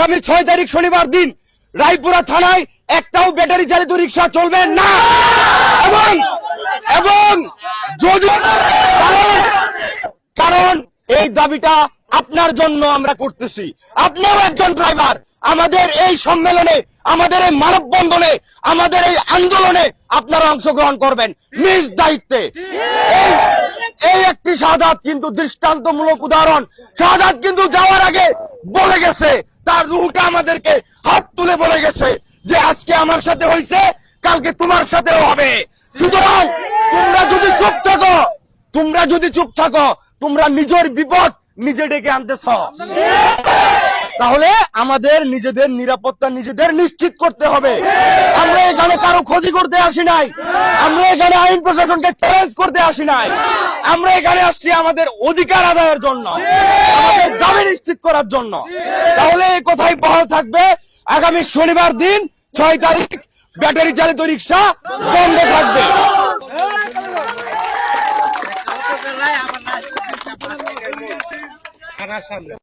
আগামী 6 তারিখ শনিবার দিন রায়পুরা থানায় একটাও ব্যাটারি চালিত রিক্সা চলবে না। এবং এবং যদি কারণ এই দাবিটা আপনার জন্য আমরা করতেছি। আপনিও একজন ড্রাইভার। আমাদের এই সম্মেলনে, আমাদের এই মানববন্ধনে, আমাদের এই আন্দোলনে আপনারা অংশগ্রহণ করবেন নিজ দায়িত্বে। এই একটি শাহাদাত কিন্তু দৃষ্টান্তমূলক উদাহরণ। শাহাদাত কিন্তু যাওয়ার আগে বলে গেছে, তার রুহটা আমাদেরকে হাত তুলে বলে গেছে যে আজকে আমার সাথে হয়েছে, কালকে তোমার সাথেও হবে। সুতরাং তোমরা যদি চুপ থাকো, তোমরা নিজের বিপদ নিজে ডেকে আনতেছ। তাহলে আমাদের নিজেদের নিরাপত্তা নিজেদের নিশ্চিত করতে হবে। আমরা এখানে কারো ক্ষতি করতে আসি নাই, আমরা এখানে আইন প্রশাসনকে চ্যালেঞ্জ করতে আসি নাই। আমরা এখানে আসছি আমাদের অধিকার আদায়ের জন্য, আমাদের দাবি নিশ্চিত করার জন্য। তাহলে এই কথাই বহাল থাকবে, আগামী শনিবার দিন 6 তারিখ ব্যাটারি চালিত রিক্সা বন্ধ থাকবে। থানার সামনে